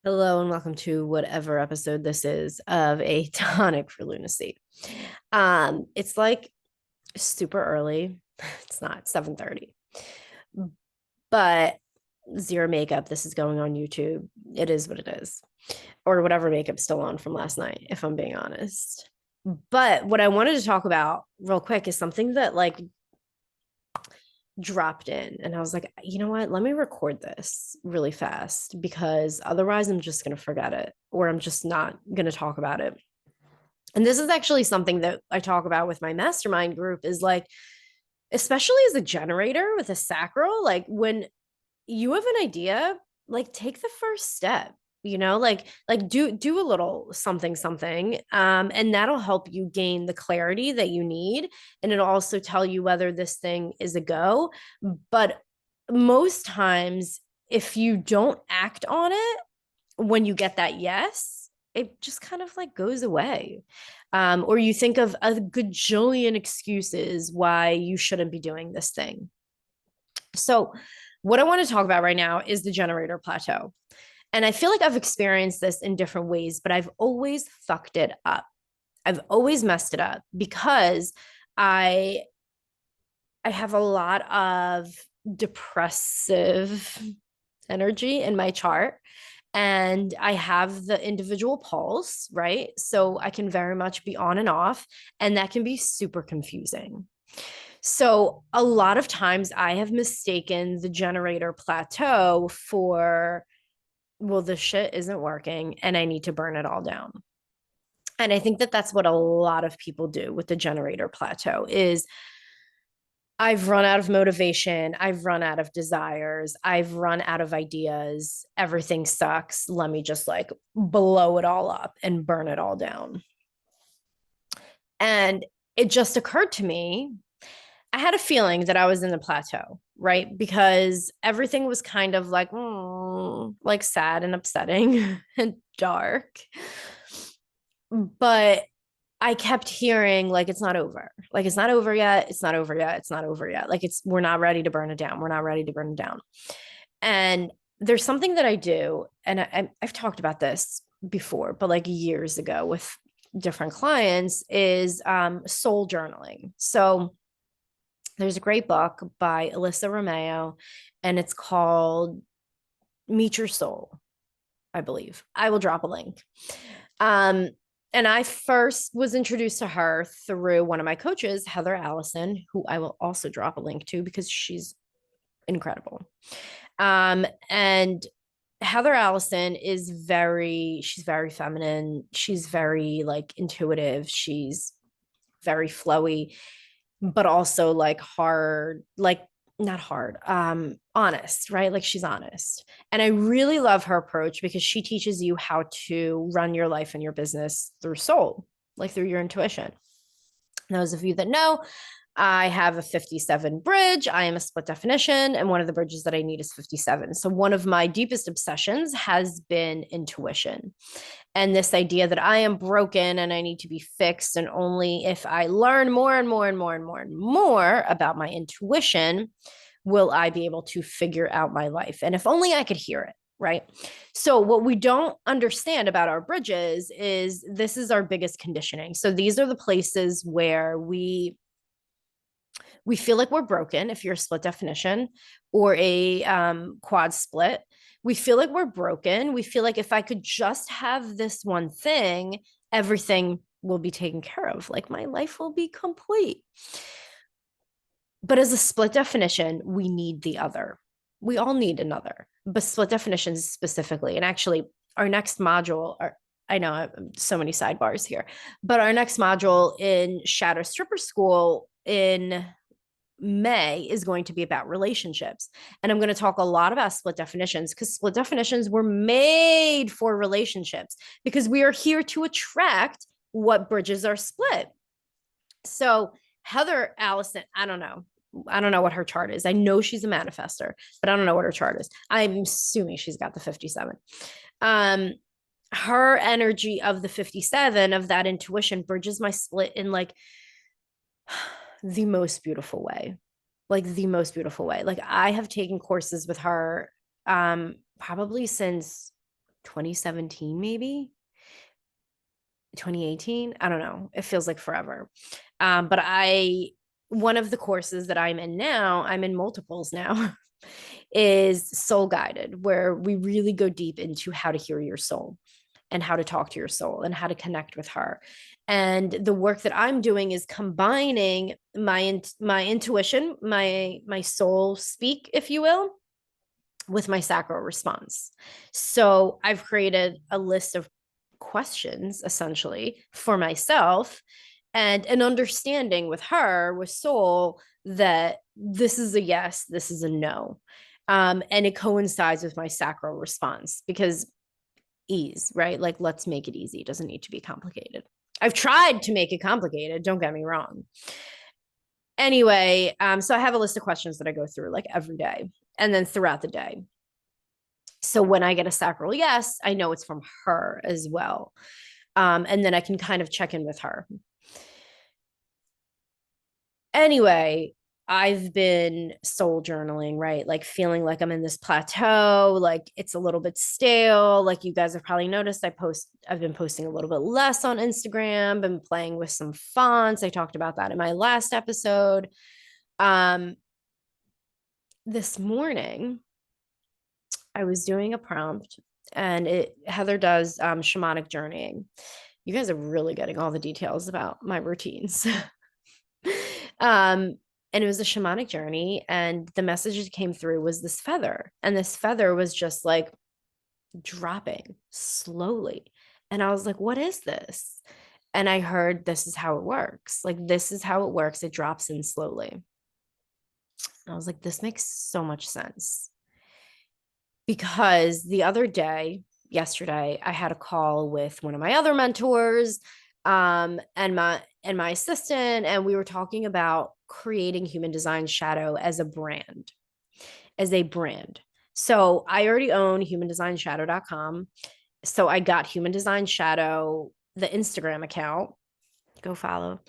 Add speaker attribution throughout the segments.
Speaker 1: Hello and welcome to whatever episode this is of a tonic for lunacy. It's like super early. It's not 7:30, but zero makeup. This is going on YouTube. It is what it is. Or whatever makeup's still on from last night, if I'm being honest. But what I wanted to talk about real quick is something that dropped in and I was like, you know what? Let me record this really fast because otherwise I'm just going to forget it or I'm just not going to talk about it. And this is actually something that I talk about with my mastermind group is like, especially as a generator with a sacral, like when you have an idea, like take the first step, do a little something and that'll help you gain the clarity that you need, and it'll also tell you whether this thing is a go. But most times if you don't act on it when you get that yes, it just kind of like goes away. Or you think of a gajillion excuses why you shouldn't be doing this thing. So what I want to talk about right now is the generator plateau. And I feel like I've experienced this in different ways, but I've always fucked it up. I've always messed it up because I I have a lot of depressive energy in my chart, and I have the individual pulse, right? So I can very much be on and off, and that can be super confusing. So a lot of times I have mistaken the generator plateau for, well, the shit isn't working and I need to burn it all down. And I think that that's what a lot of people do with the generator plateau is I've run out of motivation, I've run out of desires, I've run out of ideas, everything sucks. Let me just like blow it all up and burn it all down. And it just occurred to me, I had a feeling that I was in the plateau, right? Because everything was kind of like sad and upsetting and dark. But I kept hearing like it's not over. Like it's not over yet. It's not over yet. It's not over yet. Like we're not ready to burn it down. We're not ready to burn it down. And there's something that I do, and I've talked about this before, but like years ago with different clients is soul journaling. So there's a great book by Alyssa Romeo, and it's called Meet Your Soul, I believe. I will drop a link. Um, and I first was introduced to her through one of my coaches, Heather Allison, who I will also drop a link to because she's incredible. And Heather Allison she's very feminine. She's very like intuitive. She's very flowy, but also like hard, like not hard, honest, right? Like she's honest. And I really love her approach because she teaches you how to run your life and your business through soul, like through your intuition. Those of you that know, I have a 57 bridge. I am a split definition, and one of the bridges that I need is 57. So, one of my deepest obsessions has been intuition and this idea that I am broken and I need to be fixed. And only if I learn more and more and more and more and more about my intuition will I be able to figure out my life. And if only I could hear it. Right. So, what we don't understand about our bridges is this is our biggest conditioning. So, these are the places where we feel like we're broken if you're a split definition or a quad split. We feel like we're broken. We feel like if I could just have this one thing, everything will be taken care of. Like my life will be complete. But as a split definition, we need the other. We all need another, but split definitions specifically. And actually, our next module, I know so many sidebars here, but our next module in Shadow Stripper School in May is going to be about relationships. And I'm going to talk a lot about split definitions because split definitions were made for relationships because we are here to attract what bridges are split. So, Heather Allison, I don't know. I don't know what her chart is. I know she's a manifester, but I don't know what her chart is. I'm assuming she's got the 57. Her energy of the 57 of that intuition bridges my split in like the most beautiful way. Like the most beautiful way. Like I have taken courses with her probably since 2017, maybe 2018. I don't know. It feels like forever. But one of the courses that I'm in now, I'm in multiples now, is soul guided, where we really go deep into how to hear your soul and how to talk to your soul and how to connect with her. And the work that I'm doing is combining my intuition, my soul speak, if you will, with my sacral response. So I've created a list of questions essentially for myself and an understanding with her, with soul, that this is a yes, this is a no. And it coincides with my sacral response because ease, right? Like, let's make it easy. It doesn't need to be complicated. I've tried to make it complicated. Don't get me wrong. Anyway, so I have a list of questions that I go through like every day and then throughout the day. So when I get a sacral yes, I know it's from her as well. And then I can kind of check in with her. Anyway, I've been soul journaling, right? Like feeling like I'm in this plateau, like it's a little bit stale. Like you guys have probably noticed, I've been posting a little bit less on Instagram, been playing with some fonts. I talked about that in my last episode. This morning, I was doing a prompt and Heather does shamanic journeying. You guys are really getting all the details about my routines. And it was a shamanic journey, and the message that came through was this feather, and this feather was just like dropping slowly, and I was like, what is this? And I heard, this is how it works. Like, this is how it works. It drops in slowly. And I was like, this makes so much sense, because the other day, yesterday, I had a call with one of my other mentors, and my assistant, and we were talking about creating human design shadow as a brand. So I already own humandesignshadow.com. So I got Human Design Shadow, the Instagram account. Go follow.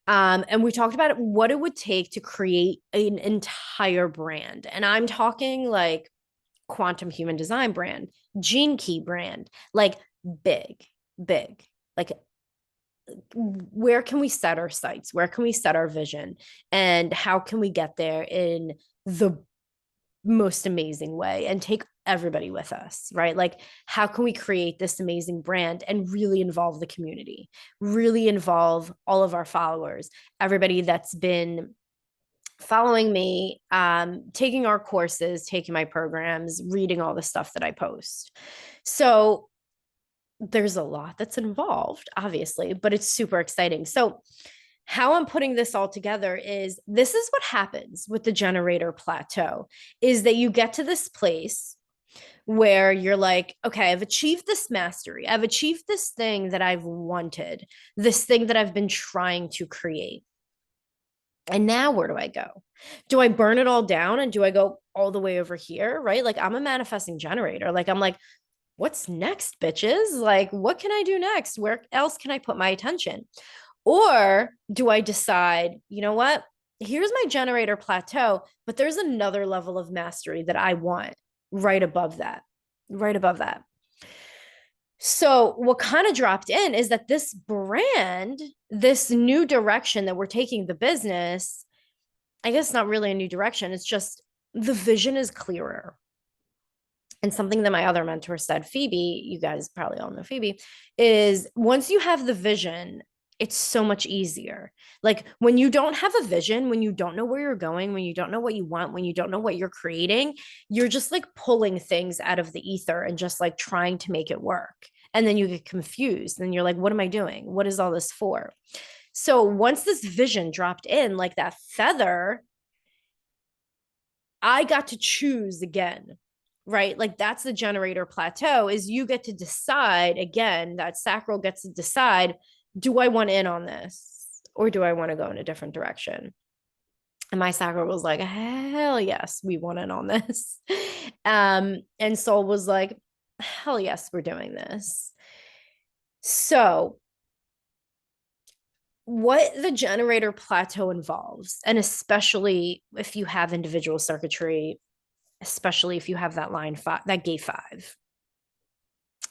Speaker 1: And we talked about what it would take to create an entire brand. And I'm talking like quantum human design brand, gene key brand, like big, big. Like, where can we set our sights? Where can we set our vision? And how can we get there in the most amazing way and take everybody with us, right? Like, how can we create this amazing brand and really involve the community, really involve all of our followers, everybody that's been following me, taking our courses, taking my programs, reading all the stuff that I post. So there's a lot that's involved, obviously, but it's super exciting. So how I'm putting this all together is, this is what happens with the generator plateau, is that you get to this place where you're like, okay, I've achieved this mastery. I've achieved this thing that I've wanted, this thing that I've been trying to create. And now where do I go? Do I burn it all down and do I go all the way over here? Right? Like, I'm a manifesting generator. Like, I'm like, what's next, bitches? Like, what can I do next? Where else can I put my attention? Or do I decide, you know what? Here's my generator plateau, but there's another level of mastery that I want right above that, right above that. So, what kind of dropped in is that this brand, this new direction that we're taking the business, I guess not really a new direction. It's just the vision is clearer. And something that my other mentor said, Phoebe, you guys probably all know Phoebe, is once you have the vision, it's so much easier. Like, when you don't have a vision, when you don't know where you're going, when you don't know what you want, when you don't know what you're creating, you're just like pulling things out of the ether and just like trying to make it work. And then you get confused and you're like, what am I doing? What is all this for? So once this vision dropped in, like that feather, I got to choose again, right? Like, that's the generator plateau, is you get to decide again, that sacral gets to decide, do I want in on this or do I want to go in a different direction? And my sacral was like, hell yes, we want in on this. And soul was like, hell yes, we're doing this. So what the generator plateau involves, and especially if you have individual circuitry, especially if you have that line 5, that gate 5,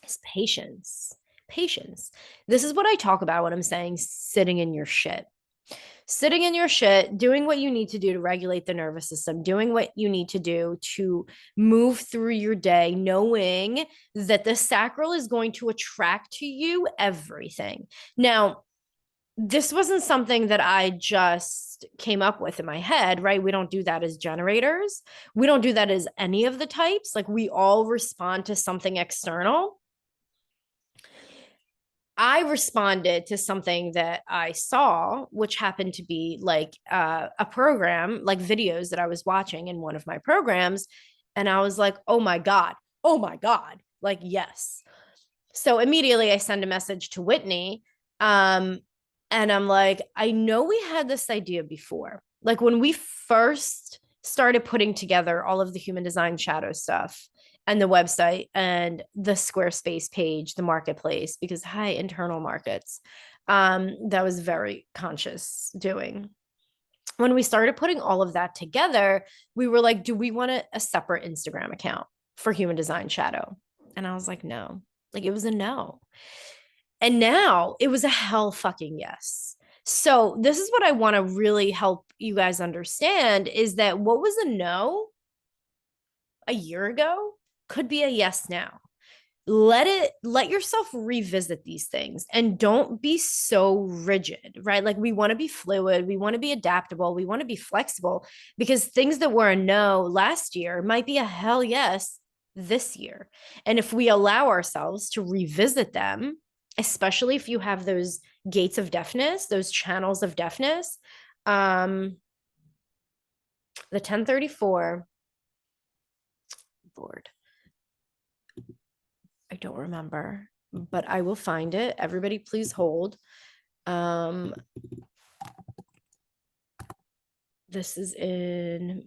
Speaker 1: is patience. Patience. This is what I talk about when I'm saying sitting in your shit. Sitting in your shit, doing what you need to do to regulate the nervous system, doing what you need to do to move through your day, knowing that the sacral is going to attract to you everything. Now, this wasn't something that I just came up with in my head, right? We don't do that as generators. We don't do that as any of the types. Like we all respond to something external. I responded to something that I saw, which happened to be like a program, like videos that I was watching in one of my programs. And I was like, oh my God, like, yes. So immediately I send a message to Whitney. And I'm like, I know we had this idea before. Like when we first started putting together all of the human design shadow stuff and the website and the Squarespace page, the marketplace, because hi, internal markets. That was very conscious doing. When we started putting all of that together, we were like, do we want a separate Instagram account for human design shadow? And I was like, no. Like it was a no. And now it was a hell fucking yes. So this is what I want to really help you guys understand is that what was a no a year ago could be a yes now. Let yourself revisit these things and don't be so rigid, right? Like we want to be fluid, we want to be adaptable, we want to be flexible because things that were a no last year might be a hell yes this year. And if we allow ourselves to revisit them, especially if you have those gates of deafness, those channels of deafness, the 1034, Lord, I don't remember, but I will find it. Everybody, please hold. This is in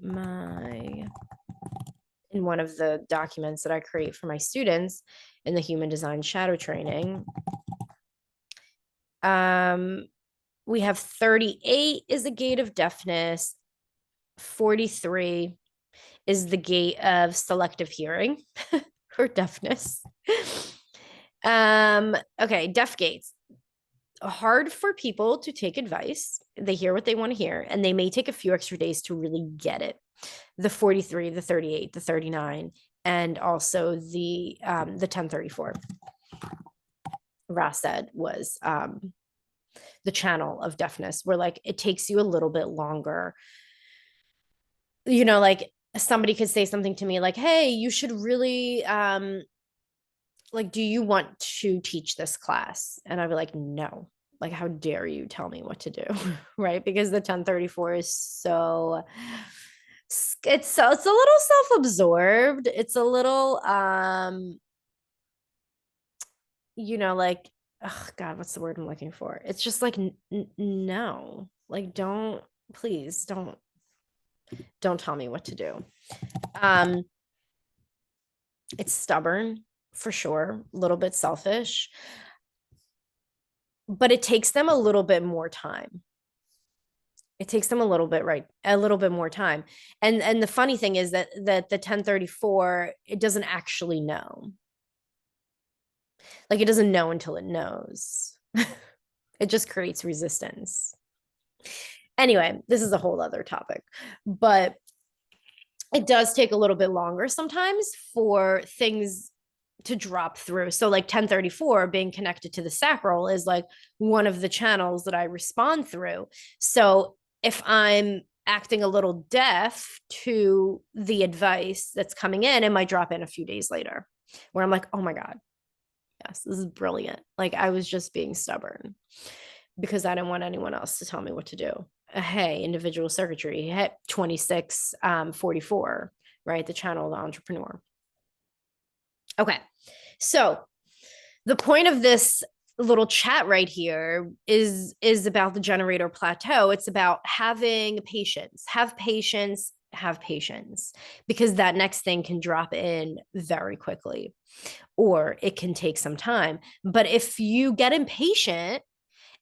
Speaker 1: one of the documents that I create for my students in the human design shadow training. We have 38 is the gate of deafness. 43 is the gate of selective hearing or deafness. Okay, deaf gates. Hard for people to take advice. They hear what they want to hear, and they may take a few extra days to really get it. The 43, the 38, the 39, and also the 1034. Ross said was the channel of deafness, where like it takes you a little bit longer. You know, like somebody could say something to me like, hey, you should really like, do you want to teach this class? And I'd be like, no. Like, how dare you tell me what to do? Right? Because the 1034 is so it's a little self-absorbed. It's a little you know, like, oh God, what's the word I'm looking for? It's just like no. Like, please don't tell me what to do. It's stubborn for sure, a little bit selfish, but it takes them a little bit more time. It takes them a little bit more time. And the funny thing is that the 1034, it doesn't actually know. Like it doesn't know until it knows. It just creates resistance. Anyway, this is a whole other topic, but it does take a little bit longer sometimes for things to drop through. So like 1034 being connected to the sacral is like one of the channels that I respond through. So if I'm acting a little deaf to the advice that's coming in, it might drop in a few days later where I'm like, oh my God, yes, this is brilliant. Like I was just being stubborn because I didn't want anyone else to tell me what to do. Hey, individual circuitry, hey, 2644, right? The channel of the entrepreneur. Okay. So the point of this little chat right here is about the generator plateau. It's about having patience. Have patience, because that next thing can drop in very quickly or it can take some time. But if you get impatient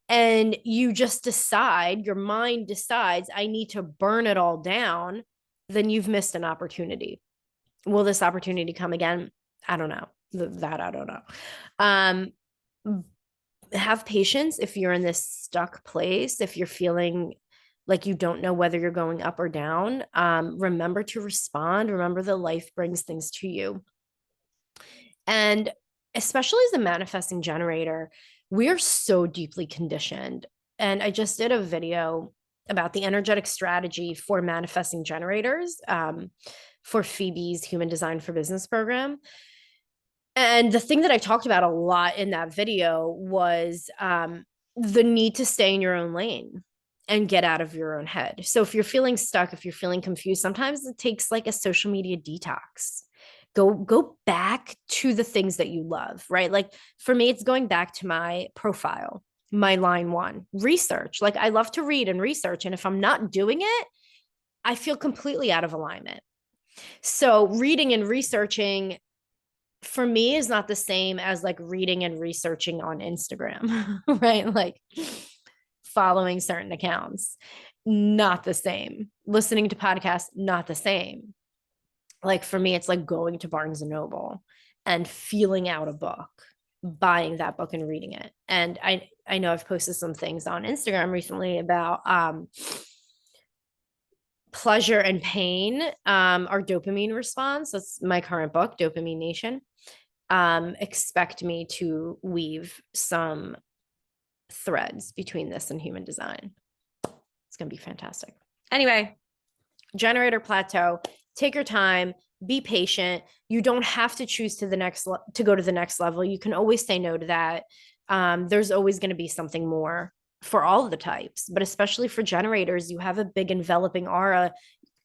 Speaker 1: and you just decide, your mind decides, I need to burn it all down, then you've missed an opportunity. Will this opportunity come again? I don't know. That I don't know. Um, have patience if you're in this stuck place, if you're feeling like you don't know whether you're going up or down. Remember to respond. Remember that life brings things to you. And especially as a manifesting generator, we are so deeply conditioned. And I just did a video about the energetic strategy for manifesting generators, for Phoebe's Human Design for Business program. And the thing that I talked about a lot in that video was the need to stay in your own lane and get out of your own head. So if you're feeling stuck, if you're feeling confused, sometimes it takes like a social media detox. Go back to the things that you love, right? Like for me, it's going back to my profile, my line one, research. Like I love to read and research. And if I'm not doing it, I feel completely out of alignment. So reading and researching for me is not the same as like reading and researching on Instagram, right? Like following certain accounts, not the same. Listening to podcasts, not the same. Like for me, it's like going to Barnes and Noble and feeling out a book, buying that book and reading it. And I know I've posted some things on Instagram recently about pleasure and pain, our dopamine response. That's my current book, Dopamine Nation. Expect me to weave some threads between this and human design. It's going to be fantastic. Anyway, generator plateau, take your time, be patient. You don't have to choose to go to the next level. You can always say no to that. There's always going to be something more for all of the types, but especially for generators, you have a big enveloping aura.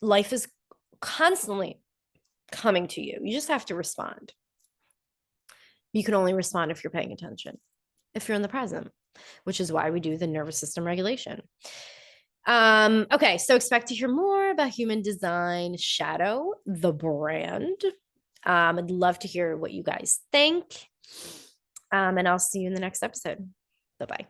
Speaker 1: Life is constantly coming to you. You just have to respond. You can only respond if you're paying attention, if you're in the present, which is why we do the nervous system regulation. Okay, so expect to hear more about Human Design Shadow, the brand. I'd love to hear what you guys think. And I'll see you in the next episode. Bye-bye.